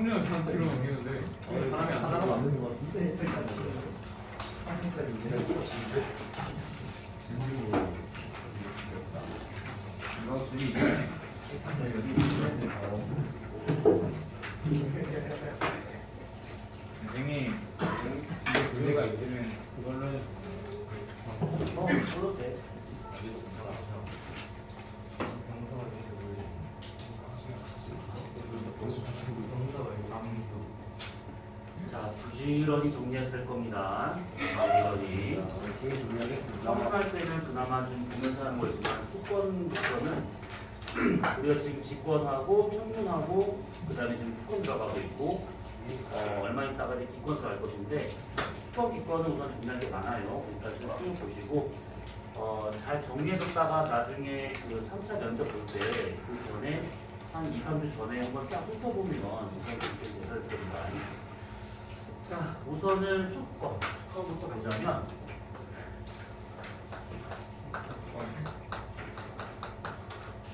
청년 그냥 뒤로 넘기는데 바람이 안 하나가 나가. 맞는 것 같은데. 이거 줄이 있네. 선생님 집에 교재가 있으면 그걸로 해서 그렇도 돼. 자, 부지런히 정리하실 겁니다. 부지런히. 처음할 때는 그나마 좀 보면서 하는 거지만 수권부터는 우리가 지금 직권하고 청문하고 그 다음에 지금 수권 들어가고 있고 얼마 있다가 이제 기권 들어갈 것인데 수권 기권은 우선 정리할 게 많아요. 일단 좀 쭉 보시고 잘 정리해뒀다가 나중에 그 3차 면접 볼 때 그 전에 한 2, 3주 전에 한번 쫙 훑어보면 우선 그렇게 대사를 됩니다. 자, 우선은 수권부터 보자면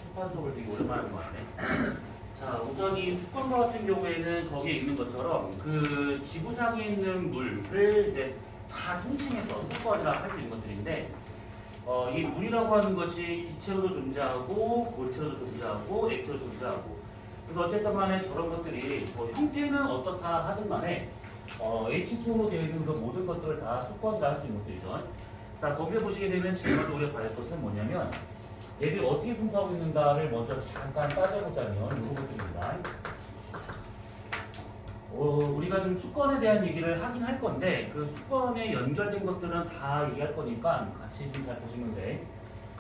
수판 수업을 되게 오랜만에 한 것 같네. 자, 우선 이 수권과 같은 경우에는 거기에 있는 것처럼 그 지구상에 있는 물을 이제 다 통칭해서 수권이라고 할 수 있는 것들인데 이 물이라고 하는 것이 기체로도 존재하고 고체로도 존재하고 액체로도 존재하고 그래서 어쨌든 간에 저런 것들이 형태는 어떻다 하든 간에 H2로 되어 있는 그 모든 것들을 다 수권이라 할 수 있는 것들이죠. 자, 거기에 보시게 되면 제일 먼저 우리가 봐야 할 것은 뭐냐면 얘들이 어떻게 분포하고 있는가를 먼저 잠깐 따져보자면 이런 것들입니다. 우리가 좀 수권에 대한 얘기를 하긴 할 건데 그 수권에 연결된 것들은 다 얘기할 거니까 같이 좀 잘 보시면 돼.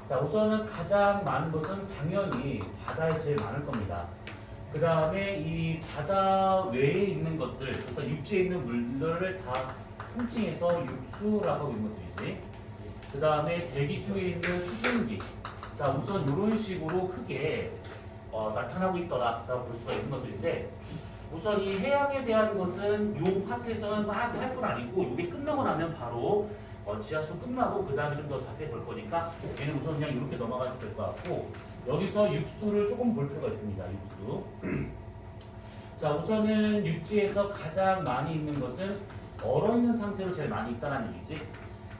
자, 우선은 가장 많은 것은 당연히 바다에 제일 많을 겁니다. 그 다음에 이 바다 외에 있는 것들, 그러니까 육지에 있는 물들을 다 통칭해서 육수라고 하고 있는 것들이지. 그 다음에 대기 중에 있는 수증기. 자, 우선 이런 식으로 크게 나타나고 있더라라고 볼 수가 있는 것들인데 우선 이 해양에 대한 것은 요 파트에서는 막 할 건 아니고 이게 끝나고 나면 바로 지하수 끝나고 그 다음에 좀 더 자세히 볼 거니까 얘는 우선 그냥 이렇게 넘어가셔도 될 것 같고 여기서 육수를 조금 볼 필요가 있습니다. 육수. 자, 우선은 육지에서 가장 많이 있는 것은 얼어있는 상태로 제일 많이 있다는 얘기지.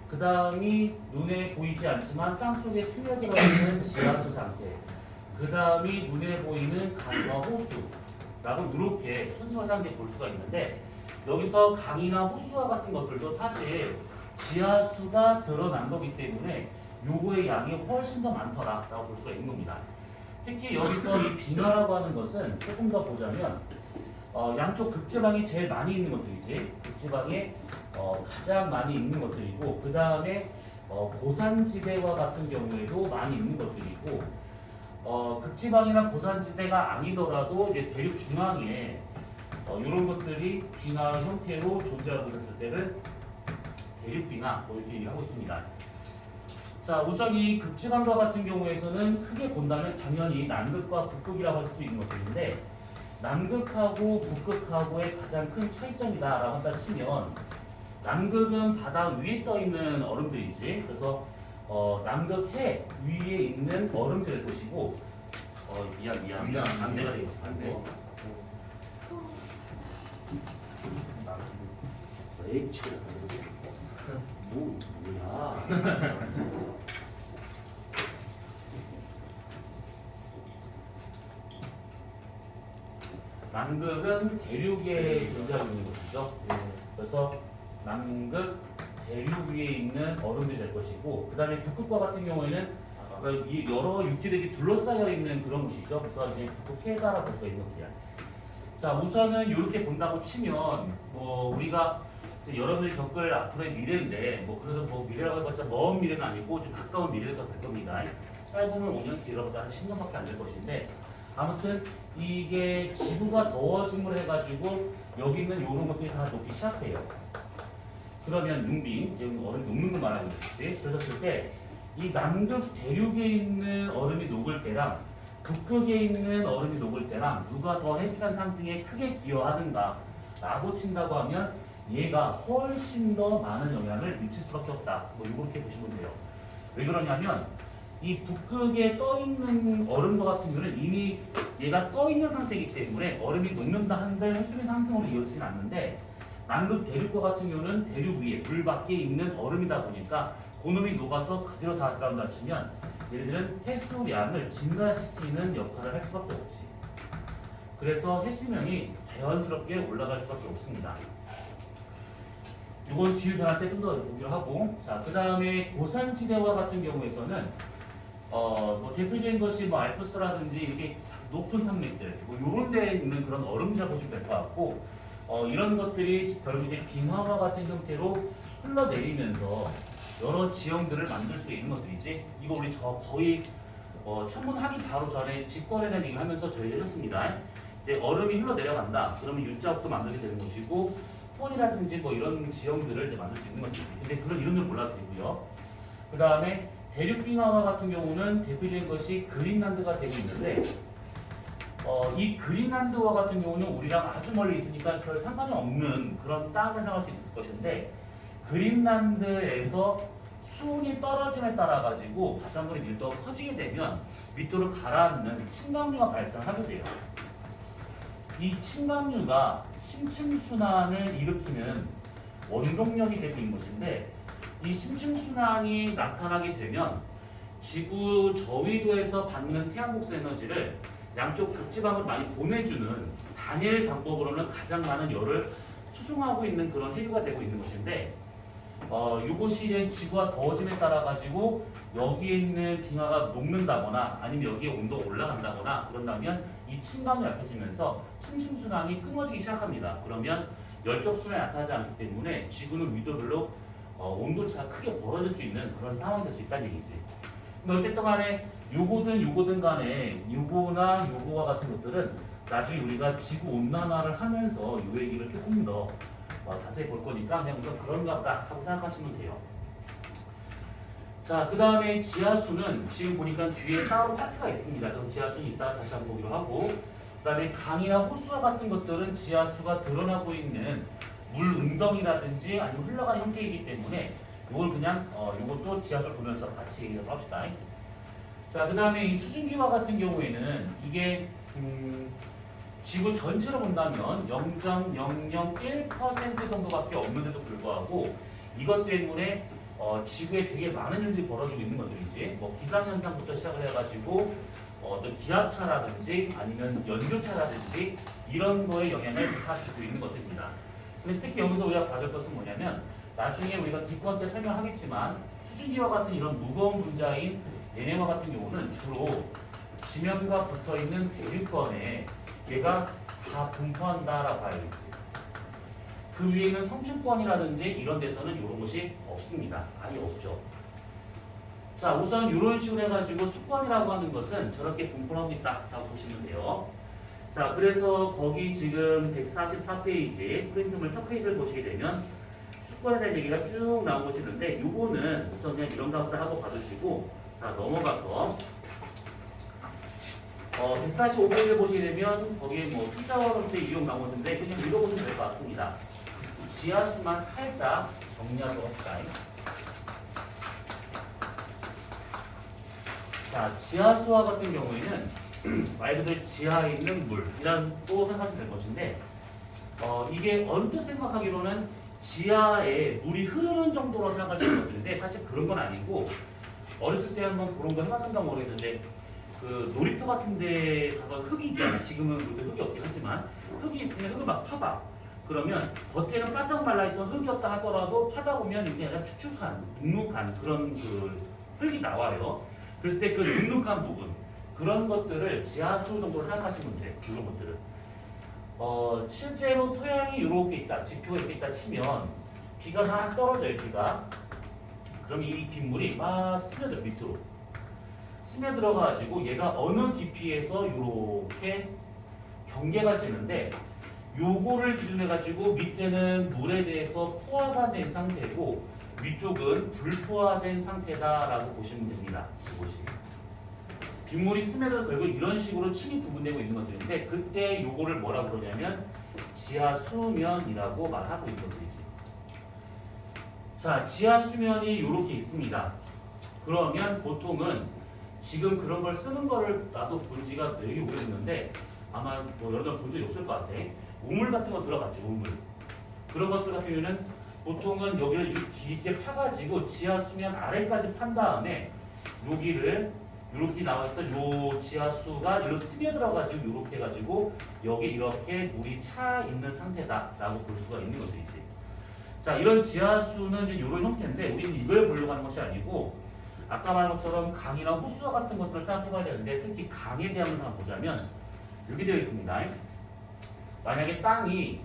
그 다음이 눈에 보이지 않지만 땅속에 스며들어 있는 지하수 상태. 그 다음이 눈에 보이는 강과 호수. 라고 이렇게 순서상에 볼 수가 있는데 여기서 강이나 호수와 같은 것들도 사실 지하수가 드러난 거기 때문에 요거의 양이 훨씬 더 많더라라고 볼 수가 있는 겁니다. 특히 여기서 이 빙하라고 하는 것은 조금 더 보자면 양쪽 극지방이 제일 많이 있는 것들이지. 극지방에 가장 많이 있는 것들이고 그 다음에 고산지대와 같은 경우에도 많이 있는 것들이고 극지방이나 고산지대가 아니더라도 이제 대륙 중앙에 이런 것들이 빙하 형태로 존재하고 있을 때를 대륙빙하 이렇게 얘기하고 있습니다. 자, 우선 이 극지방과 같은 경우에서는 크게 본다면 당연히 남극과 북극이라고 할 수 있는 것들인데 남극하고 북극하고의 가장 큰 차이점이다라고 한다 치면 남극은 바다 위에 떠 있는 얼음들이지. 그래서 남극 해 위에 있는 얼음들일 것이고 미안 반대가 되겠지. 반대. H가 뭐야? 남극은 대륙에 존재하고 있는 곳이죠. 그래서 남극 대륙 위에 있는 얼음들이 될 것이고 그 다음에 북극과 같은 경우에는 이 여러 육지들이 둘러싸여 있는 그런 곳이죠. 그래서 이제 북극 해가라 볼 수가 있는 것이야. 자, 우선은 이렇게 본다고 치면 우리가 여러분들이 겪을 앞으로의 미래인데 그래도 미래라고 해봤자 먼 미래는 아니고 좀 가까운 미래가 될 겁니다. 짧으면 5년, 길어봤자 한 10년밖에 안 될 것인데 아무튼 이게 지구가 더워짐을 해가지고 여기 있는 이런 것들이 다 녹기 시작해요. 그러면 융빙, 지금 얼음이 녹는 거 말하는 거지. 그랬을 때 이 남극 대륙에 있는 얼음이 녹을 때랑 북극에 있는 얼음이 녹을 때랑 누가 더 해수면 상승에 크게 기여하는가 라고 친다고 하면 얘가 훨씬 더 많은 영향을 미칠 수밖에 없다. 이렇게 보시면 돼요. 왜 그러냐면 이 북극에 떠 있는 얼음과 같은 경우는 이미 얘가 떠 있는 상태이기 때문에 얼음이 녹는다 한들 해수면 상승으로 이어지진 않는데, 남극 대륙과 같은 경우는 대륙 위에 물 밖에 있는 얼음이다 보니까 그놈이 녹아서 그대로 다 들어간다 치면 얘네들은 해수량을 증가시키는 역할을 할 수밖에 없지. 그래서 해수면이 자연스럽게 올라갈 수밖에 없습니다. 이건 기후 변화 때 좀 더 보기로 하고, 자, 그 다음에 고산지대와 같은 경우에서는 뭐 대표적인 것이 뭐 알프스라든지 이렇게 높은 산맥들, 뭐 이런 데에 있는 그런 얼음이라고 보시면 될 것 같고, 이런 것들이 결국 이제 빙하와 같은 형태로 흘러내리면서 여러 지형들을 만들 수 있는 것들이지. 이거 우리 거의 천문하기 바로 전에 직권에 대한 얘기를 하면서 저희 해줬습니다. 이제 얼음이 흘러내려간다. 그러면 U자국도 만들게 되는 것이고, 폰이라든지 뭐 이런 지형들을 이제 만들 수 있는 것이지. 근데 그런 이름을 몰라도 되고요. 그 다음에 대륙 빙하와 같은 경우는 대표적인 것이 그린란드가 되고 있는데, 이 그린란드와 같은 경우는 우리랑 아주 멀리 있으니까 별 상관이 없는 그런 땅을 생각할 수 있을 것인데, 그린란드에서 수온이 떨어짐에 따라 가지고 바닷물의 밀도가 커지게 되면 밑으로 가라앉는 침강류가 발생하게 돼요. 이 침강류가 심층순환을 일으키는 원동력이 되고 있는 것인데, 이 심층순환이 나타나게 되면 지구 저위도에서 받는 태양복사 에너지를 양쪽 극지방으로 많이 보내주는 단일 방법으로는 가장 많은 열을 수송하고 있는 그런 해류가 되고 있는 것인데, 이것이 이제 지구가 더워짐에 따라 가지고 여기에 있는 빙하가 녹는다거나 아니면 여기에 온도가 올라간다거나 그런다면 이 침강이 약해지면서 심층순환이 끊어지기 시작합니다. 그러면 열적순환이 나타나지 않기 때문에 지구는 위도별로 온도차가 크게 벌어질 수 있는 그런 상황이 될 수 있다는 얘기지. 근데 어쨌든 간에 요거든 간에 요거나 요거와 같은 것들은 나중에 우리가 지구 온난화를 하면서 요 얘기를 조금 더 자세히 볼 거니까 그냥 우선 그런가 보다 하고 생각하시면 돼요. 자, 그 다음에 지하수는 지금 보니까 뒤에 따로 파트가 있습니다. 그래서 지하수는 이따 다시 한번 보기로 하고, 그 다음에 강이나 호수와 같은 것들은 지하수가 드러나고 있는 물 웅덩이라든지 아니면 흘러가는 형태이기 때문에 이걸 그냥 이것도 지하수를 보면서 같이 얘기를 합시다. 자, 그 다음에 이 수증기와 같은 경우에는 이게 지구 전체로 본다면 0.001% 정도밖에 없는데도 불구하고 이것 때문에 지구에 되게 많은 일들이 벌어지고 있는 것들이지. 뭐 기상현상부터 시작을 해가지고 어떤 기압차라든지 아니면 연료차라든지 이런 거에 영향을 다 주고 있는 것들입니다. 근데 특히 여기서 우리가 봐줄 것은 뭐냐면, 나중에 우리가 뒷권 때 설명하겠지만 수증기와 같은 이런 무거운 분자인 얘네와 같은 경우는 주로 지면과 붙어있는 대륙권에 얘가 다 분포한다라고 봐야겠지. 그 위에는 성층권이라든지 이런 데서는 이런 것이 없습니다. 아예 없죠. 자, 우선 이런 식으로 해가지고 수권이라고 하는 것은 저렇게 분포하고 있다라고 보시면 돼요. 자, 그래서 거기 지금 144페이지 프린트물 첫 페이지를 보시게 되면 수권에 대한 얘기가 쭉 나온 것이 있는데, 요거는 우선 그냥 이런가 보다 하고 봐주시고, 자, 넘어가서 145페이지를 보시게 되면 거기에 뭐 숫자와 함께 이용 나오는데 그냥 읽어보시면 될 것 같습니다. 지하수만 살짝 정리하도록 합시다. 자, 지하수와 같은 경우에는 말 그대로 지하에 있는 물이라고 생각하시면 될 것인데, 이게 언뜻 생각하기로는 지하에 물이 흐르는 정도로 생각하시는 것들인데 사실 그런 건 아니고, 어렸을 때 한번 그런 거 해봤는가 모르겠는데 그 놀이터 같은 데 가서 흙이 있잖아. 지금은 그렇게 흙이 없긴 하지만 흙이 있으면 흙을 막 파봐. 그러면 겉에는 바짝 말라있던 흙이었다 하더라도 파다 보면 이게 약간 축축한, 눅눅한 그런 그 흙이 나와요. 그랬을 때 그 눅눅한 부분, 그런 것들을 지하수 정도로 생각하시면 돼요. 이런 것들은. 실제로 토양이 이렇게 있다, 지표가 이렇게 있다 치면 비가 막 떨어져요. 비가. 그럼 이 빗물이 막 스며들어, 밑으로. 스며들어가지고 얘가 어느 깊이에서 이렇게 경계가 지는데, 요거를 기준해가지고 밑에는 물에 대해서 포화가 된 상태고 위쪽은 불포화된 상태다라고 보시면 됩니다. 이것이. 빗물이 스며들어 결국 이런 식으로 층이 구분되고 있는 것들인데, 그때 요거를 뭐라고 그러냐면 지하수면이라고 말하고 있는 것들이지. 자, 지하수면이 이렇게 있습니다. 그러면 보통은 지금 그런 걸 쓰는 거를 나도 본 지가 되게 오래됐는데 아마 뭐 여러분 본 적이 없을 것 같아. 우물 같은 거 들어갔죠, 우물. 그런 것들 같은 경우는 보통은 여기를 이렇게 깊게 파가지고 지하 수면 아래까지 판 다음에 여기를 이렇게 나와있던 요 지하수가 이렇게 스며들어가지고 이렇게 해가지고 여기 이렇게 물이 차 있는 상태다라고 볼 수가 있는 것들이지. 자, 이런 지하수는 이제 이런 형태인데 우리는 이걸 보려고 하는 것이 아니고 아까 말한 것처럼 강이나 호수 같은 것들을 생각해봐야 되는데 특히 강에 대한 것을 한번 보자면 이렇게 되어 있습니다. 만약에 땅이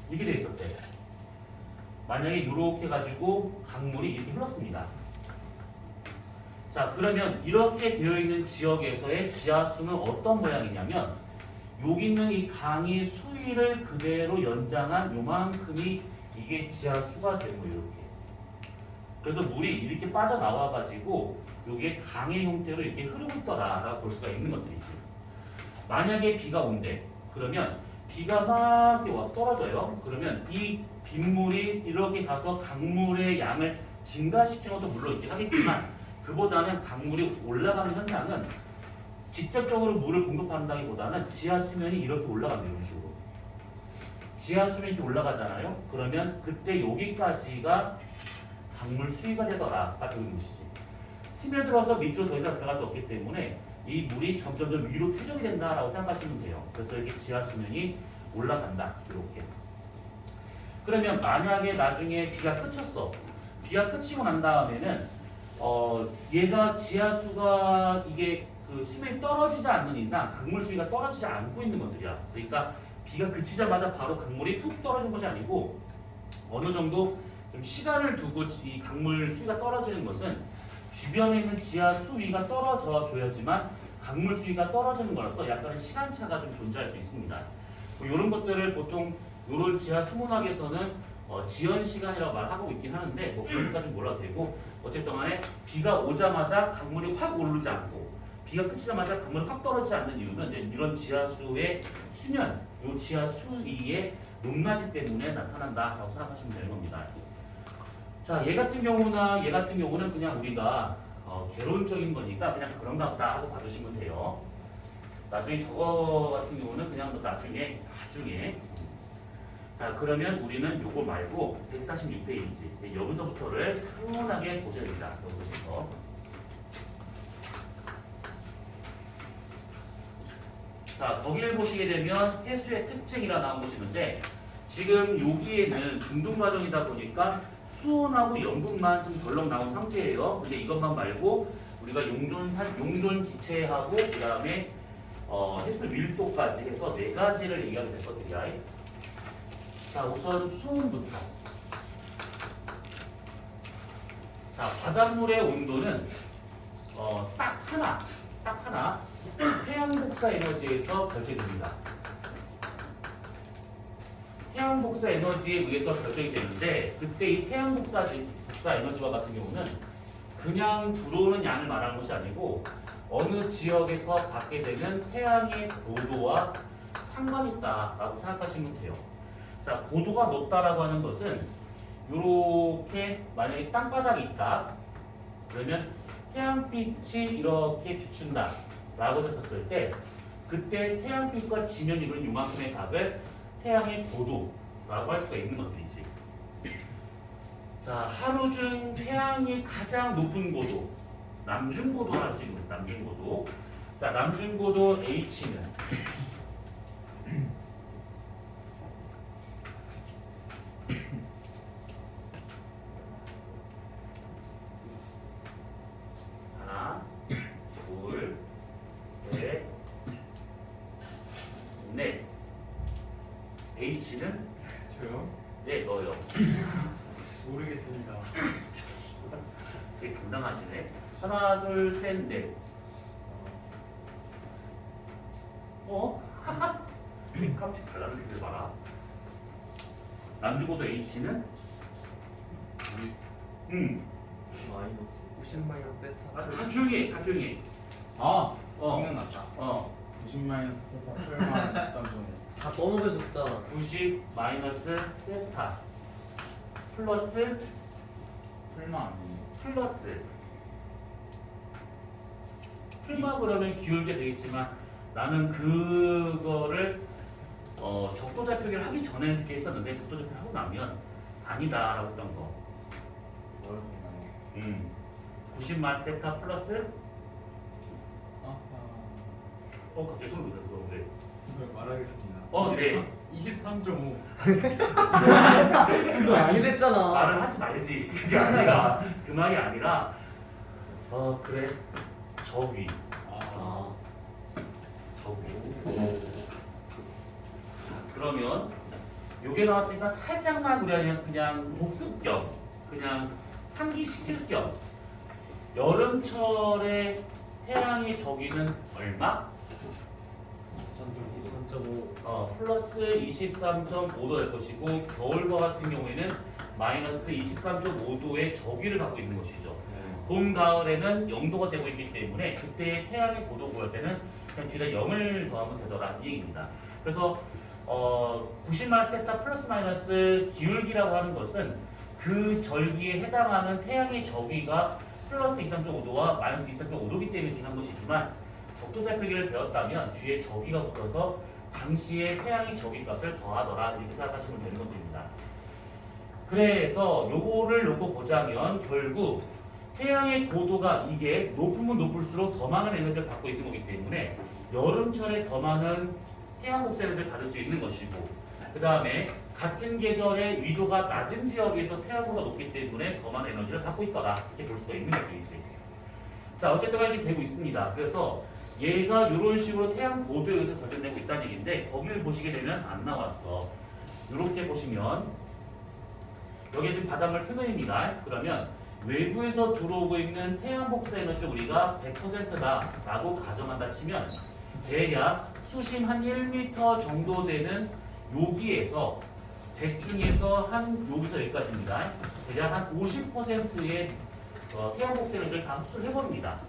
이렇게 되어 있었대. 만약에 이렇게 가지고 강물이 이렇게 흘렀습니다. 자, 그러면 이렇게 되어 있는 지역에서의 지하수는 어떤 모양이냐면 여기 있는 이 강의 수위를 그대로 연장한 요만큼이 이게 지하수가 되고 이렇게. 그래서 물이 이렇게 빠져나와 가지고 여기에 강의 형태로 이렇게 흐르고 있더라라고 볼 수가 있는 것들이지. 만약에 비가 온대. 그러면 비가 막 이렇게 떨어져요. 그러면 이 빗물이 이렇게 가서 강물의 양을 증가시키는 것도 물론 있긴 하겠지만 그보다는 강물이 올라가는 현상은 직접적으로 물을 공급한다기보다는 지하 수면이 이렇게 올라간다 이런 식으로. 지하 수면이 이렇게 올라가잖아요. 그러면 그때 여기까지가 강물 수위가 되더라가 되는 것이지. 스며들어서 밑으로 더 이상 들어갈 수 없기 때문에 이 물이 점점 위로 퇴적이 된다라고 생각하시면 돼요. 그래서 이렇게 지하 수면이 올라간다 이렇게. 그러면 만약에 나중에 비가 그쳤어. 비가 그치고 난 다음에는 얘가 지하수가 이게 그 수면이 떨어지지 않는 이상 강물 수위가 떨어지지 않고 있는 것들이야. 그러니까 비가 그치자마자 바로 강물이 훅 떨어진 것이 아니고 어느 정도 좀 시간을 두고 이 강물 수위가 떨어지는 것은 주변에 있는 지하 수위가 떨어져 줘야지만 강물 수위가 떨어지는 거라서 약간의 시간차가 좀 존재할 수 있습니다. 이런 것들을 보통 이런 지하 수문학에서는 지연 시간이라고 말하고 있긴 하는데 뭐 그런 것까지 몰라도 되고 어쨌든 간에 비가 오자마자 강물이 확 오르지 않고 비가 그치자마자 강물이 확 떨어지지 않는 이유는 이제 이런 지하수의 수면, 이 지하 수위의 높낮이 때문에 나타난다라고 생각하시면 되는 겁니다. 자, 얘 같은 경우는 그냥 우리가 개론적인 거니까 그냥 그런가 보다 하고 봐주시면 돼요. 나중에 저거 같은 경우는 그냥 나중에 자, 그러면 우리는 요거 말고 146페이지 여기서부터를 차분하게 보셔야 됩니다. 여기서 자, 거기를 보시게 되면 해수의 특징이라 나온 것이는데 지금 여기에는 중등 과정이다 보니까 수온하고 염분만 좀 덜렁 나온 상태예요. 근데 이것만 말고 우리가 용존 기체하고 그 다음에 해수 밀도까지 해서 4가지를 얘기하게 될 것들이야. 자, 우선 수온부터. 자, 바닷물의 온도는 딱 하나 태양복사 에너지에서 결정됩니다. 태양복사 에너지에 의해서 결정이 되는데 그때 이 태양복사 에너지와 같은 경우는 그냥 들어오는 양을 말하는 것이 아니고 어느 지역에서 받게 되는 태양의 고도와 상관이 있다라고 생각하시면 돼요. 자, 고도가 높다라고 하는 것은 이렇게 만약에 땅바닥이 있다. 그러면 태양빛이 이렇게 비춘다 라고 쳤을 때 그때 태양빛과 지면이 이루는 요만큼의 값을 태양의 고도라고 할 수가 있는 것들이지. 자, 하루 중 태양이 가장 높은 고도 남중고도 할 수 있는 거죠. 남중고도. 자, 남중고도 H는 하나, 둘, 셋, 넷. H는 저요? 네, 너요. 모르겠습니다. 되게 당당하시네. 하나, 둘, 셋, 넷. 깜찍 달라는 새끼들 봐라. 남주고도 H는 우리 마이너스 90마이너스 세타. 다 조용히 해, 다 조용히 해. 생각났다. 90마이너스 세타 풀만 시간 중 다 떠먹으셨잖아. 90 마이너스 세타 플러스 풀만 아니네. 플러스 풀마 그러면 기울게 되겠지만 나는 그거를 적도좌표기를 하기 전에 이렇게 했었는데 적도좌표를 하고 나면 아니다라고 했던 거. 뭘 보나요? 90만 세타 플러스 아하. 갑자기 소리 들었어. 네. 이걸 말하겠습니다. 네. 23.5. 그거 아니랬잖아. 말을 하지 말지. 그게 아니라 그 말이 아니라 그래 저기 아. 저기. 자 그러면 요게 나왔으니까 살짝만 우리 그냥 복습 겸 그냥 상기시킬 겸 여름철에 태양의 저기는 얼마? 3.5. 플러스 23.5도 될 것이고 겨울과 같은 경우에는 마이너스 23.5도의 저기를 갖고 있는 것이죠. 봄, 가을에는 0도가 되고 있기 때문에 그때 태양의 고도 구할 때는 그냥 뒤에다 0을 더하면 되더라 이 얘기입니다. 그래서 90만 세타 플러스 마이너스 기울기라고 하는 것은 그 절기에 해당하는 태양의 저기가 플러스 23.5도와 마이너스 23.5도기 때문에 지난 것이지만 적도좌표기를 배웠다면 뒤에 저기가 붙어서 당시의 태양의 저기 값을 더하더라 이렇게 생각하시면 되는 것입니다. 그래서 요거를 놓고 보자면 결국 태양의 고도가 이게 높으면 높을수록 더 많은 에너지를 받고 있는 거기 때문에 여름철에 더 많은 태양 복사 에너지를 받을 수 있는 것이고 그 다음에 같은 계절에 위도가 낮은 지역에서 태양고가 높기 때문에 더 많은 에너지를 받고 있거나 이렇게 볼 수가 있는 것이지. 자 어쨌든 이렇게 되고 있습니다. 그래서 얘가 이런 식으로 태양 고도에 의해서 결정되고 있다는 얘기인데 거기를 보시게 되면 안 나왔어. 이렇게 보시면 여기 지금 바닷물 표면입니다. 그러면 외부에서 들어오고 있는 태양 복사 에너지를 우리가 100%다 라고 가정한다 치면 대략 수심 한 1m 정도 되는 여기에서 100 중에서 한 여기서 여기까지입니다. 대략 한 50%의 태양 복사 에너지를 다 흡수를 해버립니다.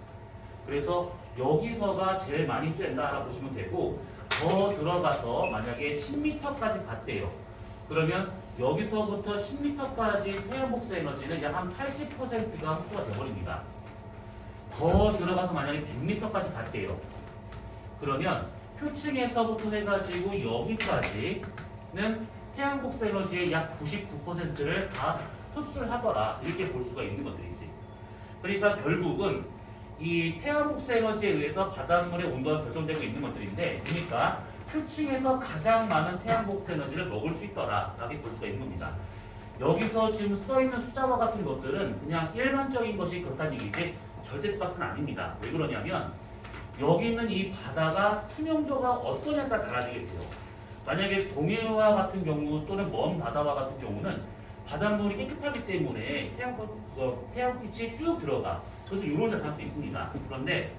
그래서 여기서가 제일 많이 쐰다라고 보시면 되고 더 들어가서 만약에 10m까지 갔대요. 그러면 여기서부터 10m까지 태양 복사 에너지는 약 한 80%가 흡수가 되어버립니다. 더 들어가서 만약에 100m까지 갔대요. 그러면 표층에서부터 해가지고 여기까지는 태양 복사 에너지의 약 99%를 다 흡수를 하더라 이렇게 볼 수가 있는 것들이지. 그러니까 결국은 이 태양 복사 에너지에 의해서 바닷물의 온도가 결정되고 있는 것들인데 그러니까 표층에서 가장 많은 태양 복사 에너지를 먹을 수 있더라 라고 볼 수가 있는 겁니다. 여기서 지금 써있는 숫자와 같은 것들은 그냥 일반적인 것이 그렇다는 얘기지 절대값은 아닙니다. 왜 그러냐면 여기 있는 이 바다가 투명도가 어떠냐에 따라 달라지게 돼요. 만약에 동해와 같은 경우 또는 먼 바다와 같은 경우는 바닷물이 깨끗하기 때문에 태양빛이 쭉 들어가. 그래서 이런 잘 할 수 있습니다. 그런데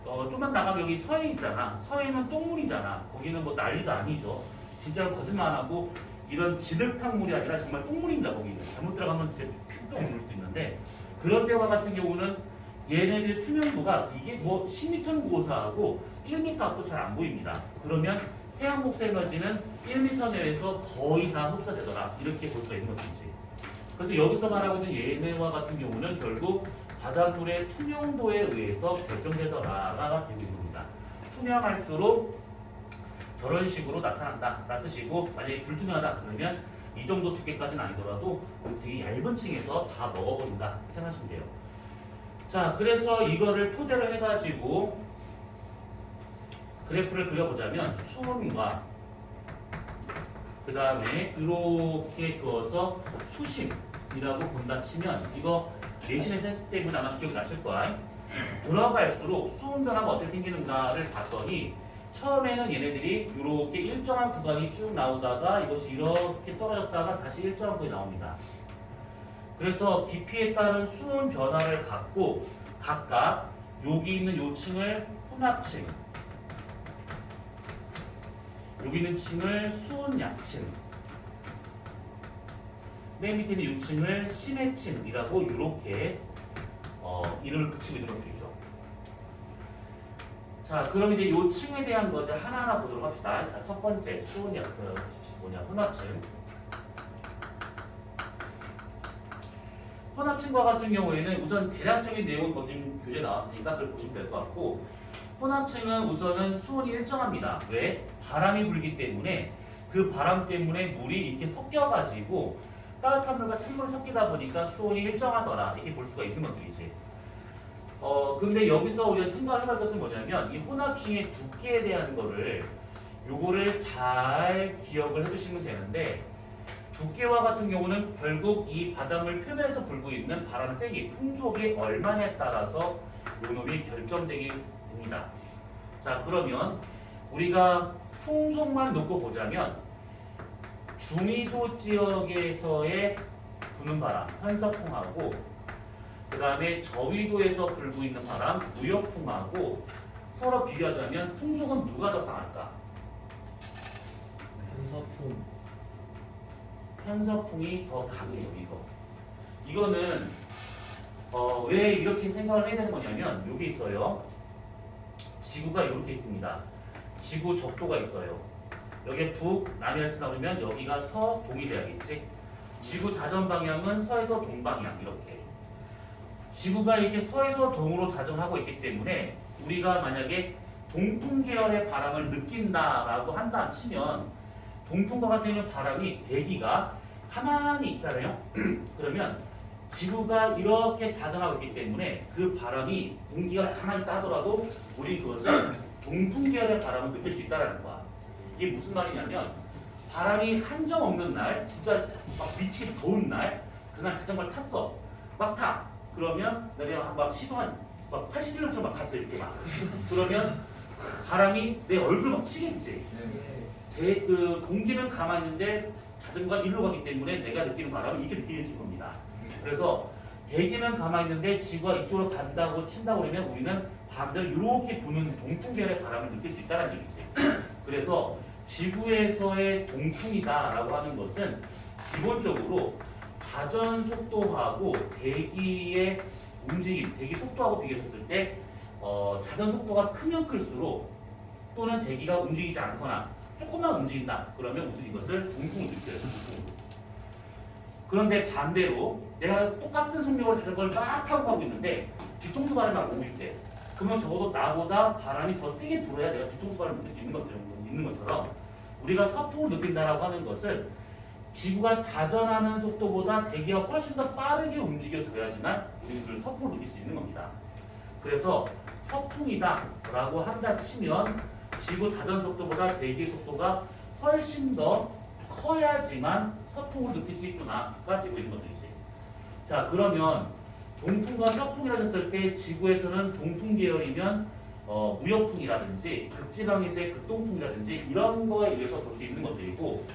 좀만 나가면 여기 서해 있잖아. 서해는 똥물이잖아. 거기는 뭐 난리도 아니죠. 진짜 거짓말 안 하고 이런 진흙탕 물이 아니라 정말 똥물입니다. 거기는 잘못 들어가면 진짜 핑덩 물 수도 있는데 그런 데와 같은 경우는 얘네들 투명도가 이게 뭐 10m 고사하고 1m 앞도 잘 안 보입니다. 그러면 태양 복사 에너지는 1m 내에서 거의 다 흡수되더라 이렇게 볼 수가 있는 것이지. 그래서 여기서 말하고 있는 얘네와 같은 경우는 결국 바닷물의 투명도에 의해서 결정되더라가 되고 있는 겁니다. 투명할수록 저런 식으로 나타난다 라는 뜻이고 만약에 불투명하다 그러면 이 정도 두께까지는 아니더라도 되게 얇은 층에서 다 먹어버린다 이렇게 생각하시면 돼요. 자 그래서 이거를 토대로 해가지고 그래프를 그려보자면 수온과 그 다음에 이렇게 그어서 수심이라고 본다 치면 이거 내신의 책 때문에 아마 기억이 나실 거야. 들어갈수록 수온 변화가 어떻게 생기는가를 봤더니 처음에는 얘네들이 이렇게 일정한 구간이 쭉 나오다가 이것이 이렇게 떨어졌다가 다시 일정한 구간이 나옵니다. 그래서 깊이에 따른 수온 변화를 갖고 각각 여기 있는 요 층을 혼합층, 여기 있는 층을 수온 약층, 맨 밑에 있는 6층을 심해층이라고 이렇게 이름을 붙이고 있는 것들이죠. 자, 그럼 이제 이 층에 대한 거 하나하나 보도록 합시다. 자, 첫 번째 수온 약 혼합층. 혼합층과 같은 경우에는 우선 대략적인 내용은 거진 교재 나왔으니까 그걸 보시면 될 것 같고, 혼합층은 우선은 수온이 일정합니다. 왜? 바람이 불기 때문에 그 바람 때문에 물이 이렇게 섞여가지고 따뜻한 물과 찬물이 섞이다 보니까 수온이 일정하더라 이렇게 볼 수가 있는 것들이지. 근데 여기서 우리가 생각을 해볼 것은 뭐냐면 이 혼합층의 두께에 대한 거를 요거를 잘 기억을 해주시면 되는데, 두께와 같은 경우는 결국 이 바닷물 표면에서 불고 있는 바람 세기, 풍속이 얼마냐에 따라서 요 놈이 결정되게 됩니다. 자, 그러면 우리가 풍속만 놓고 보자면 중위도 지역에서의 부는 바람, 편서풍하고 그 다음에 저위도에서 불고 있는 바람, 무역풍하고 서로 비교하자면 풍속은 누가 더 강할까? 현서풍. 편서풍이 더 강해요. 이거는 왜 이렇게 생각을 해야 되는 거냐면 여기 있어요. 지구가 이렇게 있습니다. 지구 적도가 있어요. 여기 북, 남이라치 나오면 여기가 서, 동이 돼야겠지. 지구 자전 방향은 서에서 동 방향 이렇게. 지구가 이렇게 서에서 동으로 자전하고 있기 때문에 우리가 만약에 동풍 계열의 바람을 느낀다라고 한다 치면 동풍과 같은 바람이 대기가 가만히 있잖아요. 그러면 지구가 이렇게 자전하고 있기 때문에 그 바람이 공기가 가만히 따더라도 우리 그것을 동풍 계열의 바람을 느낄 수 있다는 거야. 이게 무슨 말이냐면 바람이 한정 없는 날, 진짜 막 미치게 더운 날, 그날 자전거를 탔어. 막 타. 그러면 내가 막 시속 막 80km 막 갔어 이렇게 막. 그러면 바람이 내 얼굴 막 치겠지. 그 공기는 가만히 있는데 자전거가 일로 가기 때문에 내가 느끼는 바람은 이렇게 느끼는 겁니다. 그래서 대기는 가만히 있는데 지구가 이쪽으로 간다고 친다고 그러면 우리는 반대로 이렇게 부는 동풍 계열의 바람을 느낄 수 있다는 얘기지. 그래서 지구에서의 동풍이다라고 하는 것은 기본적으로 자전 속도하고 대기의 움직임, 대기 속도하고 비교했을 때 자전 속도가 크면 클수록 또는 대기가 움직이지 않거나 조금만 움직인다. 그러면 우선 이것을 동풍을 느껴요. 동풍으로. 그런데 반대로 내가 똑같은 속력으로 자전거를 막 타고 가고 있는데 뒤통수 바람이 막 오고 있대. 그러면 적어도 나보다 바람이 더 세게 불어야 내가 뒤통수 바람을 느낄 수 있는 것처럼 우리가 서풍을 느낀다라고 하는 것은 지구가 자전하는 속도보다 대기가 훨씬 더 빠르게 움직여줘야지만 우리는 서풍을 느낄 수 있는 겁니다. 그래서 서풍이다 라고 한다 치면 지구 자전 속도보다 대기 속도가 훨씬 더 커야지만 서풍을 느낄 수 있구나가 되고 있는 것들이지. 자, 그러면 동풍과 서풍이라고 했을 때 지구에서는 동풍 계열이면 무역풍이라든지 극지방에서의 극동풍이라든지 이런 거에 의해서 볼 수 있는 것들이고,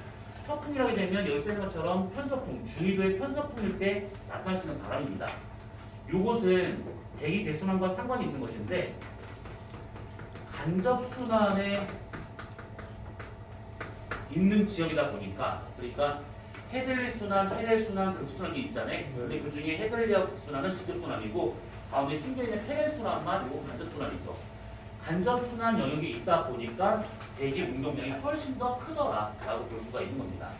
서풍이라게 되면 여기 쓰는 것처럼 편서풍, 중위도의 편서풍일 때 나타날 수 있는 바람입니다. 이것은 대기 대순환과 상관이 있는 것인데 간접순환에 있는 지역이다 보니까, 그러니까 헤들리 순환, 페렐 순환, 극순환이 있잖아요. 근데 그 중에 헤들리 순환은 직접순환이고 가운데 찡겨있는 페렐 순환만 이거 간접순환이죠. 간접순환 영역에 있다 보니까 대기 운동량이 훨씬 더 크더라라고 볼 수가 있는 겁니다.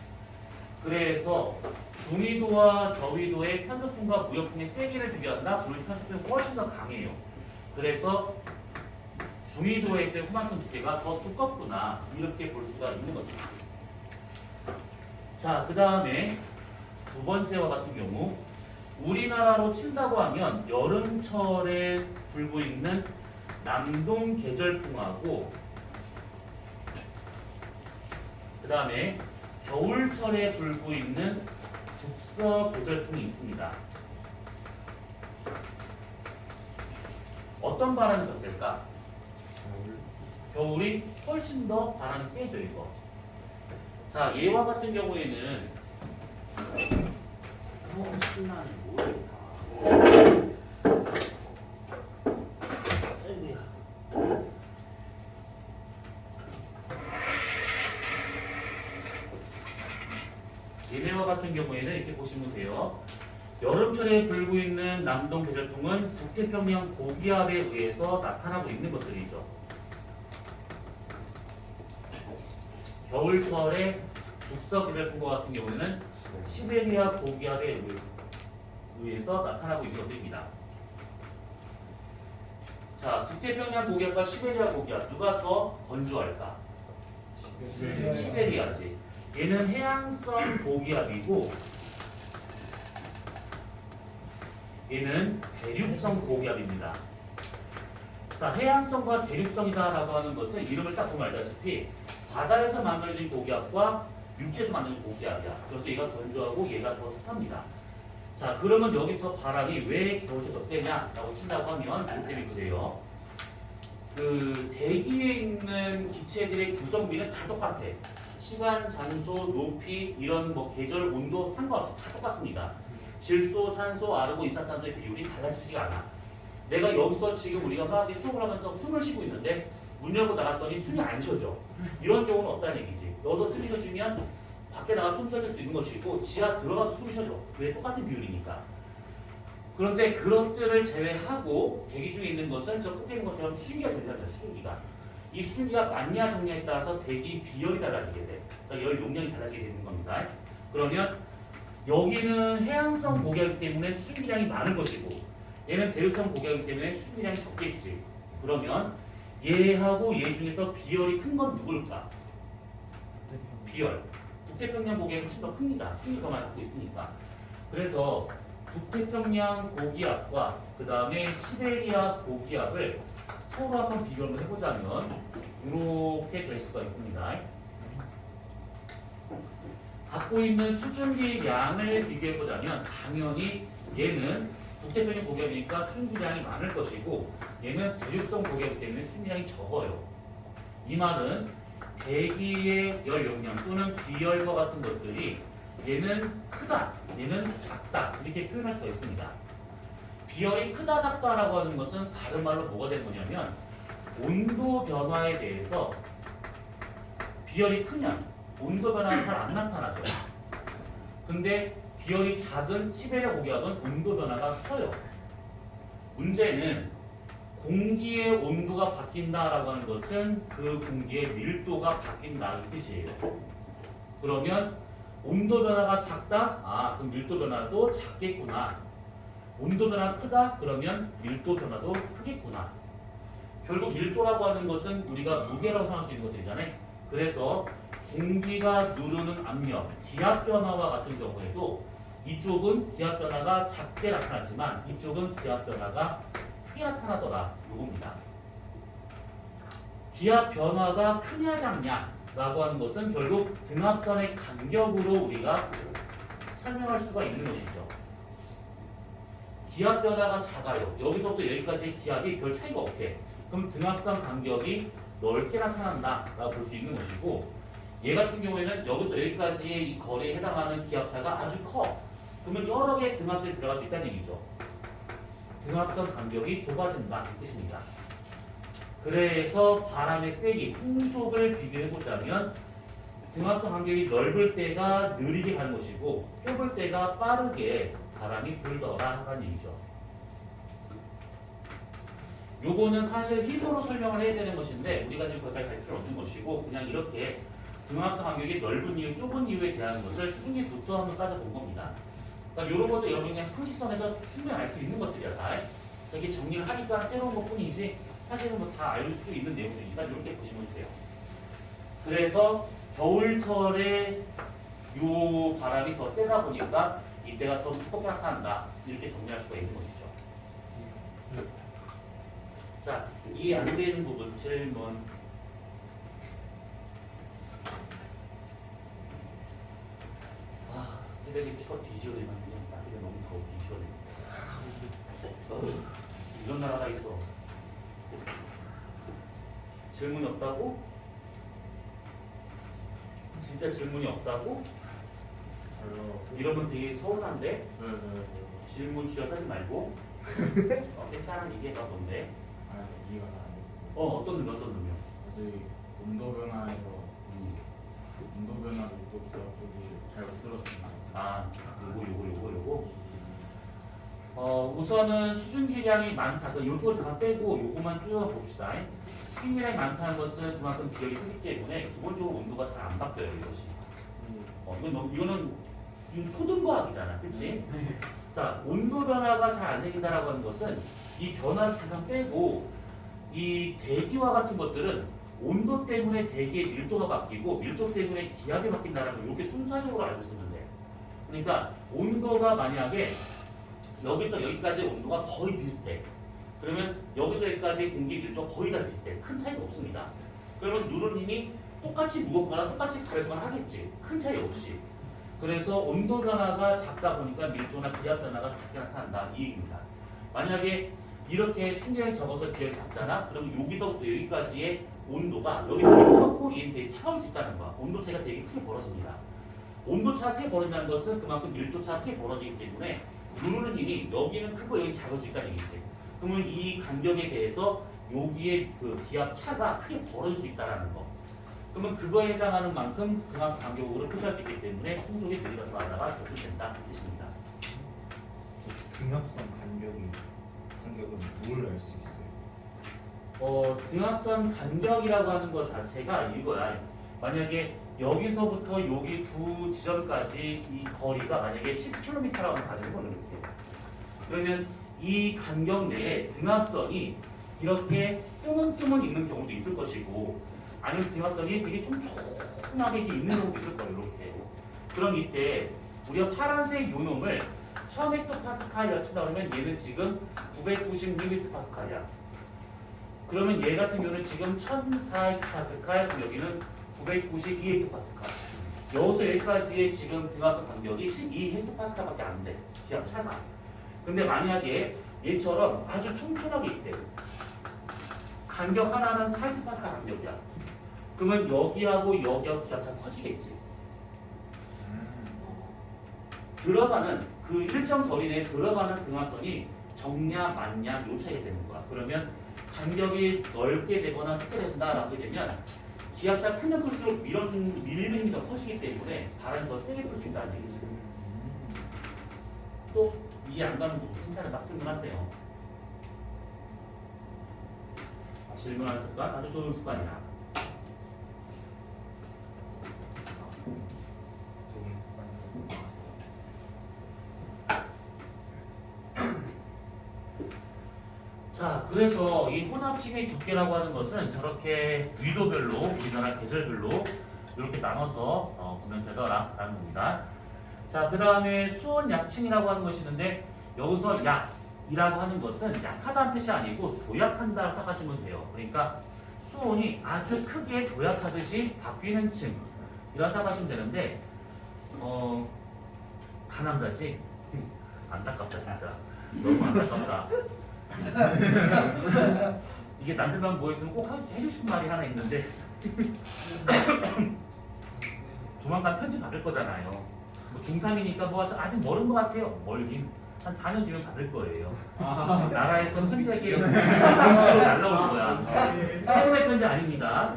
그래서 중위도와 저위도의 편서풍과 무역풍의 세기를 비교한다. 그러면 편서풍이 훨씬 더 강해요. 그래서 중위도에서의 혼합성 두께가 더 두껍구나 이렇게 볼 수가 있는 거죠. 자, 그 다음에 두 번째와 같은 경우 우리나라로 친다고 하면 여름철에 불고 있는 남동 계절풍하고 그 다음에 겨울철에 불고 있는 북서 계절풍이 있습니다. 어떤 바람이 더 셀까? 겨울이 훨씬 더 바람이 세죠, 이거. 자, 얘와 같은 경우에는 신나네, 뭐야. 얘네와 같은 경우에는 이렇게 보시면 돼요. 여름철에 불고 있는 남동 계절풍은 북태평양 고기압에 의해서 나타나고 있는 것들이죠. 겨울철에 북서 계절풍과 같은 경우에는 시베리아 고기압에 의해서 나타나고 있는 것들입니다. 자, 북태평양 고기압과 시베리아 고기압 누가 더 건조할까? 시베리아지. 얘는 해양성 고기압이고 얘는 대륙성 고기압입니다. 자, 해양성과 대륙성이다라고 하는 것은 이름을 딱 보면 알다시피 바다에서 만들어진 고기압과 육지에서 만들어진 고기압이야. 그래서 얘가 건조하고 얘가 더 습합니다. 자, 그러면 여기서 바람이 왜 겨울에 더 세냐라고 친다고 하면 이렇게 보세요. 그 대기에 있는 기체들의 구성비는 다 똑같아. 시간, 장소, 높이, 이런 뭐 계절, 온도 상관없이 다 똑같습니다. 질소, 산소, 아르곤, 이산탄소의 비율이 달라지지가 않아. 내가 여기서 지금 우리가 막 수업을 하면서 숨을 쉬고 있는데 문 열고 나갔더니 숨이 안 쉬어져. 이런 경우는 없다는 얘기지. 여기서 숨이 쉬어지면 밖에 나가 숨 쉬어질 수 있는 것이고 지하 들어가도 숨이 쉬어져. 왜? 똑같은 비율이니까. 그런데 그것들을 제외하고 대기 중에 있는 것은 저 끝에 있는 것처럼 수증기가 존재합니다. 수증기가. 이 수증기가 많냐 적냐에 따라서 대기 비열이 달라지게 돼. 그러니까 열 용량이 달라지게 되는 겁니다. 그러면 여기는 해양성 고기압이기 때문에 수증기량이 많은 것이고 얘는 대륙성 고기압이기 때문에 수증기량이 적겠지. 그러면 얘하고 얘 중에서 비열이 큰 건 누굴까? 비열. 북태평양 고기압이 훨씬 더 큽니다. 수증기가 많이 갖고 있으니까. 그래서 북태평양 고기압과 그 다음에 시베리아 고기압을 서로 한번 비교를 해보자면 이렇게 될 수가 있습니다. 갖고 있는 수증기량을 비교해보자면 당연히 얘는 북태평양 고기압이니까 수증기량이 많을 것이고 얘는 대륙성 고기압이기 때문에 수증기량이 적어요. 이 말은 대기의 열 용량 또는 비열과 같은 것들이 얘는 크다, 얘는 작다 이렇게 표현할 수가 있습니다. 비열이 크다, 작다라고 하는 것은 다른 말로 뭐가 되는 거냐면 온도 변화에 대해서 비열이 크면 온도 변화가 잘 안 나타나죠. 근데 비열이 작은 시베리아 고기압은 온도 변화가 커요. 문제는 공기의 온도가 바뀐다라고 하는 것은 그 공기의 밀도가 바뀐다는 뜻이에요. 그러면 온도 변화가 작다? 아, 그럼 밀도 변화도 작겠구나. 온도 변화가 크다? 그러면 밀도 변화도 크겠구나. 결국 밀도라고 하는 것은 우리가 무게라고 생각할 수 있는 것들이잖아요. 그래서 공기가 누르는 압력, 기압 변화와 같은 경우에도 이쪽은 기압 변화가 작게 나타났지만 이쪽은 기압 변화가 크게 나타나더라. 요겁니다. 기압 변화가 크냐 작냐 라고 하는 것은 결국 등압선의 간격으로 우리가 설명할 수가 있는 것이죠. 기압 변화가 작아요. 여기서부터 여기까지의 기압이 별 차이가 없대. 그럼 등압선 간격이 넓게 나타난다 라고 볼 수 있는 것이고 얘 같은 경우에는 여기서 여기까지의 이 거리에 해당하는 기압차가 아주 커. 그러면 여러 개의 등압선이 들어갈 수 있다는 얘기죠. 등압선 간격이 좁아진다 이 뜻입니다. 그래서 바람의 세기, 풍속을 비교해보자면 등압선 간격이 넓을 때가 느리게 가는 것이고 좁을 때가 빠르게 바람이 불더라라는 얘기죠. 요거는 사실 희소로 설명을 해야 되는 것인데 우리가 지금 거기까지 갈 필요 없는 것이고 그냥 이렇게 등압선 간격이 넓은 이유, 좁은 이유에 대한 것을 수증기부터 한번 따져본 겁니다. 그러니까 이런 것도 여러분이 그냥 상식선에서 충분히 알 수 있는 것들이야. 다. 여기 정리를 하니까 새로운 것뿐이지 사실은 뭐 다 알 수 있는 내용들이니까 이렇게 보시면 돼요. 그래서 겨울철에 요 바람이 더 세다 보니까 이때가 더 두껍게 나타난다. 이렇게 정리할 수가 있는 것이죠. 자, 이해 안 되는 부분 질문. 아, 새벽에 추워 뒤지어내면 그냥 낮에 너무 더워 뒤지어내. 이런 나라가 있어. 질문이 없다고? 진짜 질문이 없다고? 이러면 되게 서운한데? 질문 쥐어짜지 말고 괜찮은 얘기해봐 뭔데? 아, 이해가 잘 안 됐어요. 어떤 놈이요? 아직 온도 변화에서 온도 변화 밀도 기압 쪽이 잘 못 들었습니다. 아, 요거. 우선은 수증기량이 많다. 요쪽을 잠깐 빼고 요거만 쭉 봅시다. 수증기량이 많다는 것은 그만큼 비열이 크기 때문에 기본적으로 온도가 잘 안 바뀌어요, 이것이. 이거는 소등과학이잖아, 그렇지? 자, 온도 변화가 잘 안 생긴다라고 하는 것은 이 변화를 잠깐 빼고 이 대기와 같은 것들은 온도 때문에 대기의 밀도가 바뀌고 밀도 때문에 기압이 바뀐다라는 걸 이렇게 순차적으로 알고 있으면 돼. 그러니까 온도가 만약에 여기서 여기까지 온도가 거의 비슷해. 그러면 여기서 여기까지 공기 밀도 거의 다 비슷해. 큰 차이가 없습니다. 그러면 누르는 힘이 똑같이 무겁거나 똑같이 가볍거나 하겠지. 큰 차이 없이. 그래서 온도 변화가 작다 보니까 밀도나 기압 변화가 작게 나타난다. 이 얘기입니다. 만약에 이렇게 신경이 적어서 기압이 작잖아? 그럼 여기서부터 여기까지의 온도가 여기 되게 크고 얘는 되게 차가울 수 있다는 거야. 온도 차이가 되게 크게 벌어집니다. 온도 차가 크게 벌어진다는 것은 그만큼 밀도 차가 크게 벌어지기 때문에 누르는 힘이 여기는 크고 여기는 작을 수 있다는 얘기지. 그러면 이 간격에 대해서 여기에 그 기압 차가 크게 벌어질 수 있다는 거. 그러면 그거에 해당하는 만큼 그만큼 간격으로 표시할 수 있기 때문에 풍속의 길이가 더하다가 표시된다 뜻입니다. 등압선 간격은 뭘 알 수 있어요? 등압선 간격이라고 하는 것 자체가 이거야. 만약에 여기서부터 여기 두 지점까지 이 거리가 만약에 10km라고 가정해 보는 이렇게. 그러면 이 간격 내에 등압선이 이렇게 뜨문뜨문 있는 경우도 있을 것이고, 아니면 등압선이 되게 좀 조그맣게 이렇게 있는 경우도 있을 거예요. 이렇게. 그럼 이때 우리가 파란색 요놈을 1000헥토파스칼이라 친다 그러면 얘는 지금 996헥토파스칼이야. 그러면 얘 같은 경우는 지금 1004헥토파스칼, 여기는 992헥토파스칼. 여기서 여기까지의 지금 등압선 간격이 12헥토파스칼밖에 안 돼. 기압 차가. 근데 만약에 얘처럼 아주 촘촘하게 있대. 간격 하나는 4헥토파스칼 간격이야. 그러면 여기하고 여기하고 기압차가 커지겠지. 들어가는 그 일정 거리 내에 들어가는 등압선이 적냐 많냐 요 차이가 되는 거야. 그러면 간격이 넓게 되거나 좁게 된다라고 되면 기압차 크면 클수록 밀리는 힘이 더 커지기 때문에 바람이 더 세게 불 수 있다는 얘기지. 또 이해 안 가는 부분 괜찮아 막 질문하세요. 질문하는 습관 아주 좋은 습관이야. 좋은 습관이요. 자, 그래서 이 혼합층의 두께라고 하는 것은 저렇게 위도별로, 우리나라 계절별로 이렇게 나눠서 보면 되더라라는 겁니다. 자, 그 다음에 수온 약층이라고 하는 것이 있는데 여기서 약이라고 하는 것은 약하다는 뜻이 아니고 도약한다 생각하시면 돼요. 그러니까 수온이 아주 크게 도약하듯이 바뀌는 층이라고 생각하시면 되는데 다 남자지? 안타깝다 진짜. 너무 안타깝다. 이게 남들만 모여있으면 꼭 해주고 싶은 말이 하나 있는데 조만간 편지 받을 거잖아요. 뭐 중3이니까 뭐 아직 멀은 것 같아요. 멀긴 한 4년 뒤면 받을 거예요. 나라에서 편지에게 날라올 거야. 해외 편지 아닙니다.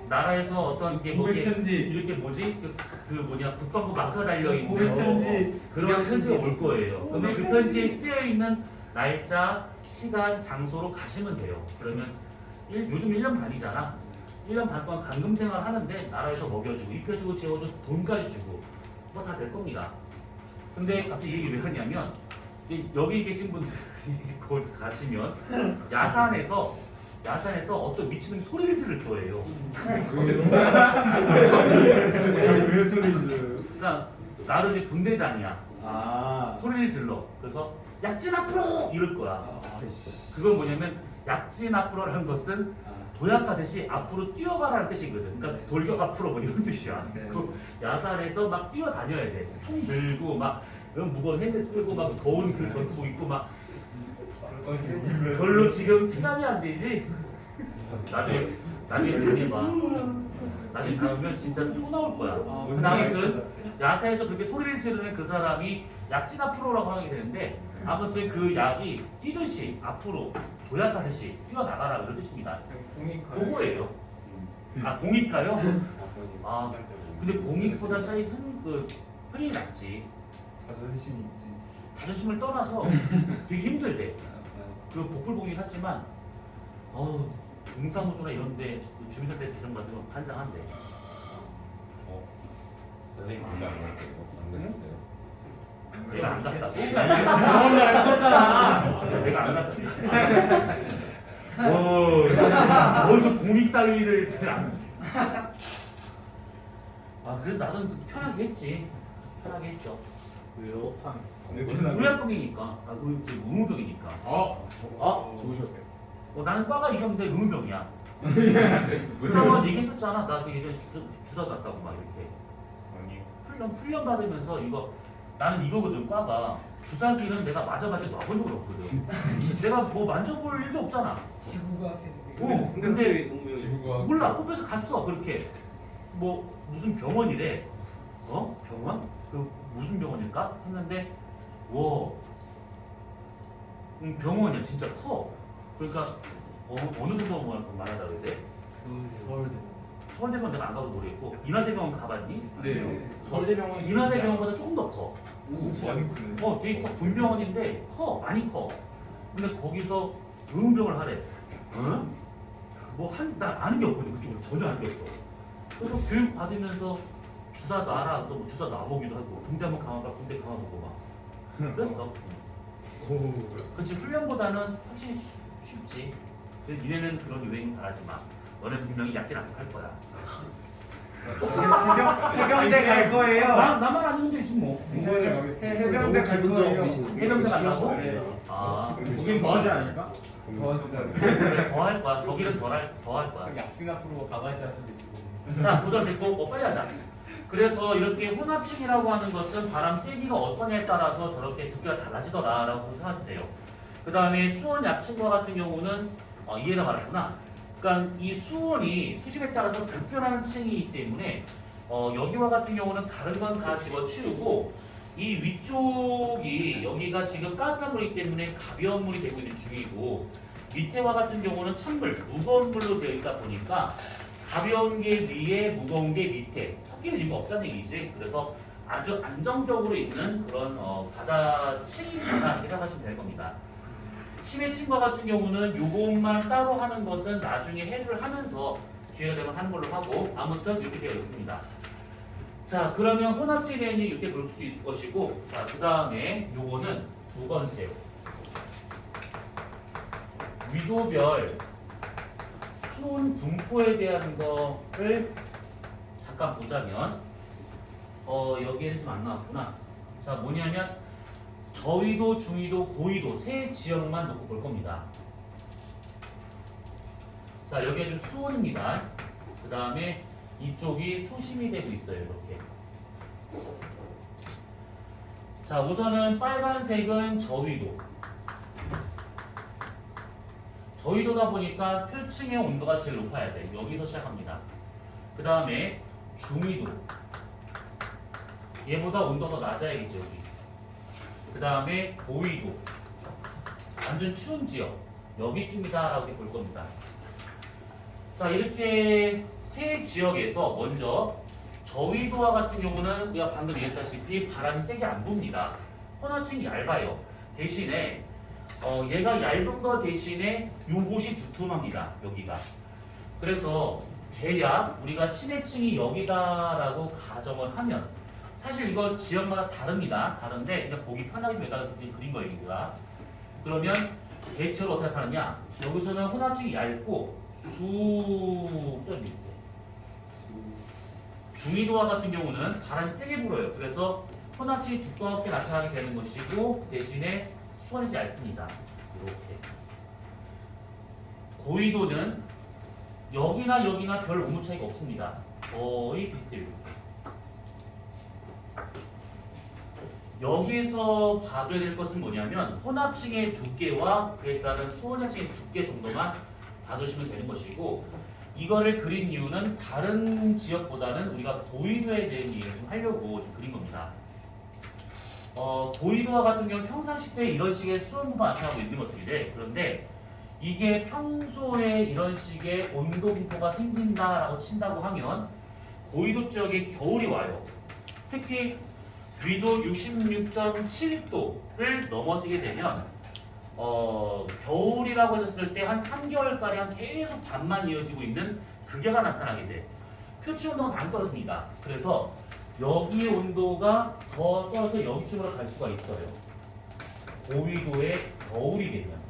나라에서 어떤 게 고백 편지. 이렇게 뭐지 그 뭐냐 국방부 마크가 달려 있는 고백 편지. 그런 편지가 올 거예요. 근데 그 편지에 쓰여 있는 날짜, 시간, 장소로 가시면 돼요. 그러면 요즘 1년 반이잖아. 1년 반 동안 감금 생활 하는데 나라에서 먹여주고 입혀주고 재워주고 돈까지 주고 뭐 다 될 겁니다. 근데 갑자기 이 얘기 왜 하냐면 여기 계신 분들이 곧 가시면 야산에서 어떤 미친놈이 소리를 지를 거예요. 왜 소리 지르요? 그러니까 나를 이제 군대장이야. 아. 소리를 질러. 그래서 약진 앞으로 이럴 거야. 그건 뭐냐면 약진 앞으로라는 것은 도약하듯이 앞으로 뛰어가라는 뜻이거든. 그러니까 돌격 앞으로 뭐 이런 뜻이야. 네. 그 야산에서 막 뛰어다녀야 돼. 총 들고 막 무거운 헬멧 쓰고 막 더운 그 전투복 입고 막 별로 지금 체감이 안 되지. 나중에 당해봐. 나중에 당하면 진짜 토 나올 거야. 근데 아무튼 야사에서 그렇게 소리를 지르는 그 사람이 약진 앞으로라고 하게 되는데 아무튼 그 약이 뛰듯이 앞으로 도약하듯이 뛰어나가라 이런 뜻입니다. 그거예요. 아 공익가요? 아 근데 공익보다 차라리 편이 낫지. 자존심 있지. 자존심을 떠나서 되게 힘들대. 그 복불복이긴 하지만 동사무소나 이런데 주민센터 배정 받는 건 판장한데. 선생님 공부 안 했어요? 안 했어요? 내가 안 갔다고? 저런 줄 알고 썼잖아. 내가 안 갔다. 어디서 공익 따위를 안. 그래도 나는 편하게 했지. 편하게 했죠. 왜요? 의학병이니까, 의무병이니까. 좋으셨대. 나는 과가 이건데 의무병이야. 그러면 얘기했었잖아. 나 그 예전에 주사 갔다고 막 이렇게. 아니. 훈련 받으면서 이거 나는 이거거든. 과가 주사기는 내가 맞아본 적이 없거든. 내가 뭐 만져볼 일도 없잖아. 지구가 근데 지구가 몰라. 뽑혀서 갔어. 그렇게 뭐 무슨 병원이래. 병원? 그 무슨 병원일까? 했는데 병원이야. 진짜 커. 그러니까 어느 정도 말하다 그래야 돼? 서울대. 서울대병원 내가 안 가도 모르겠고 인하대병원 가봤니? 네. 서울대병원. 인하대병원보다 조금 더 커. 많이 크네. 되게 커. 군병원인데 많이 커. 근데 거기서 의무병을 하래. 나 아는 게 없거든. 그쪽으로 전혀 아는 게 없어. 그래서 교육 받으면서 주사 놔라. 또 주사 놔보기도 하고 군대 한번 가봐. 군대 가봐보고 막. 그랬어. 그렇지. 훈련보다는 확실히 쉽지. 근데 니네는 그런 유행 바라지 마. 너네 분명히 약질 안 할 거야. 해병대 갈 거예요. 나만 아니면 되지 뭐. 해병대 갈 거예요. 해병대 가려고? 네. 거긴 더 하지 않을까? 그래, 더 할 거야. 거기는 더 할 거야. 약신 앞으로 가봐야지 할 수도 있고. 자, 도전 됐고, 빨리 하자. 그래서 이렇게 혼합층이라고 하는 것은 바람 세기가 어떠냐에 따라서 저렇게 두께가 달라지더라라고 생각하시면 돼요. 그 다음에 수온 약층과 같은 경우는 이해가 가는구나. 그러니까 이 수온이 수심에 따라서 급변하는 층이기 때문에 여기와 같은 경우는 다른 건 다 집어치우고 이 위쪽이 여기가 지금 따뜻한 물이기 때문에 가벼운 물이 되고 있는 중이고 밑에와 같은 경우는 찬물, 무거운 물로 되어 있다 보니까 가벼운 게 위에, 무거운 게 밑에 섞일 이유가 없다는 얘기지. 그래서 아주 안정적으로 있는 그런 바다 층이구나 이렇게 생각하시면 될 겁니다. 심해층과 같은 경우는 요것만 따로 하는 것은 나중에 해를 하면서 기회가 되면 하는 걸로 하고 아무튼 이렇게 되어 있습니다. 자, 그러면 혼합층에 대한 얘기 이렇게 볼 수 있을 것이고 자, 그 다음에 요거는 두 번째 위도별 수온 분포에 대한 거를 잠깐 보자면 여기에는 좀 안 나왔구나. 자, 뭐냐면 저위도, 중위도, 고위도 세 지역만 놓고 볼 겁니다. 자, 여기가 좀 수온입니다. 그 다음에 이쪽이 소심이 되고 있어요. 이렇게. 자, 우선은 빨간색은 저위도. 저위도다 보니까 표층의 온도가 제일 높아야 돼. 여기서 시작합니다. 그 다음에 중위도. 얘보다 온도가 낮아야겠죠. 여기. 그 다음에 고위도. 완전 추운 지역. 여기쯤이다라고 볼 겁니다. 자, 이렇게 세 지역에서 먼저 저위도와 같은 경우는 우리가 방금 얘기했다시피 바람이 세게 안 붑니다. 혼합층이 얇아요. 대신에 얘가 얇은 거 대신에 요곳이 두툼합니다. 여기가. 그래서 대략 우리가 심해층이 여기다라고 가정을 하면 사실 이거 지역마다 다릅니다. 다른데 그냥 보기 편하게 여기다 그린 거예요. 여기가. 그러면 대체로 어떻게 나타나냐? 여기서는 혼합층이 얇고 쑥 떠있는 게 중위도와 같은 경우는 바람이 세게 불어요. 그래서 혼합층이 두껍게 나타나게 되는 것이고 대신에 수원이지 않습니다. 이렇게. 고위도는 여기나 여기나 별 온도 차이가 없습니다. 거의 비슷해요. 여기에서 봐야 될 것은 뭐냐면 혼합층의 두께와 그에 따른 수온층의 두께 정도만 봐두시면 되는 것이고 이거를 그린 이유는 다른 지역보다는 우리가 고위도에 대한 얘기를 좀 하려고 좀 그린 겁니다. 고위도와 같은 경우는 평상시 때 이런 식의 수온부가 나타나고 있는 것들이래. 그런데 이게 평소에 이런 식의 온도 분포가 생긴다라고 친다고 하면 고위도 지역에 겨울이 와요. 특히 위도 66.7도를 넘어서게 되면 겨울이라고 했을 때 한 3개월가량 계속 밤만 이어지고 있는 극야가 나타나게 돼. 표치 온도가 많이 떨어집니다. 그래서 여기의 온도가 더 떠서 여기쯤으로 갈 수가 있어요. 고위도의 겨울이 되면.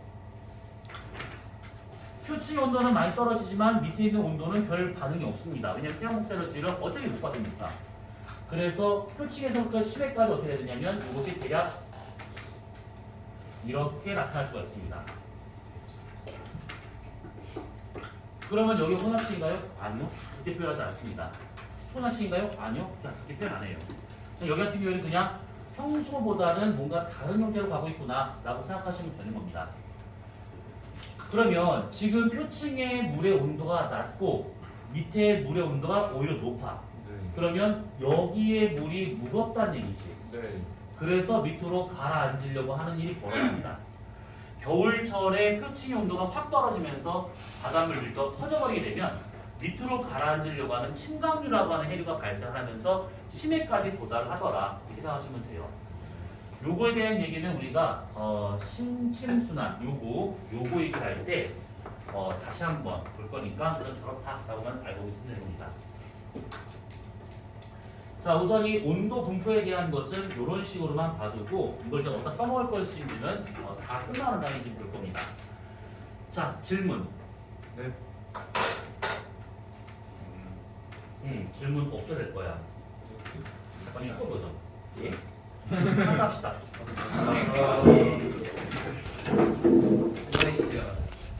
표층의 온도는 많이 떨어지지만 밑에 있는 온도는 별 반응이 없습니다. 왜냐하면 태양광 에너지를 어차피 못 받으니까. 그래서 표층에서부터 10회까지 어떻게 되느냐면 이것이 대략 이렇게 나타날 수가 있습니다. 그러면 여기 혼합치인가요? 아니요. 그렇게 표현하지 않습니다. 혼합치인가요? 아니요. 그렇게 표현 안 해요. 여기 같은 경우에는 그냥 평소보다는 뭔가 다른 형태로 가고 있구나 라고 생각하시면 되는 겁니다. 그러면 지금 표층의 물의 온도가 낮고 밑에 물의 온도가 오히려 높아. 그러면 여기에 물이 무겁다는 얘기지. 네. 그래서 밑으로 가라앉으려고 하는 일이 벌어집니다. 겨울철에 표층의 온도가 확 떨어지면서 바닷물이 더 터져버리게 되면 밑으로 가라앉으려고 하는 침강류라고 하는 해류가 발생하면서 심해까지 도달을 하더라. 이렇게 생각하시면 돼요. 요거에 대한 얘기는 우리가 심침순환 요거 얘기를 할 때 다시 한번 볼 거니까 그건 저렇다라고만 알고 있으면 됩니다. 자, 우선 이 온도 분포에 대한 것은 이런 식으로만 봐두고 이걸 제가 어디다 써먹을 것인지는 다 끝나는 다음에 이제 볼 겁니다. 자, 질문. 네. 질문 없어도 될 거야. 잠깐 쉬고 보자. 예? 합시다.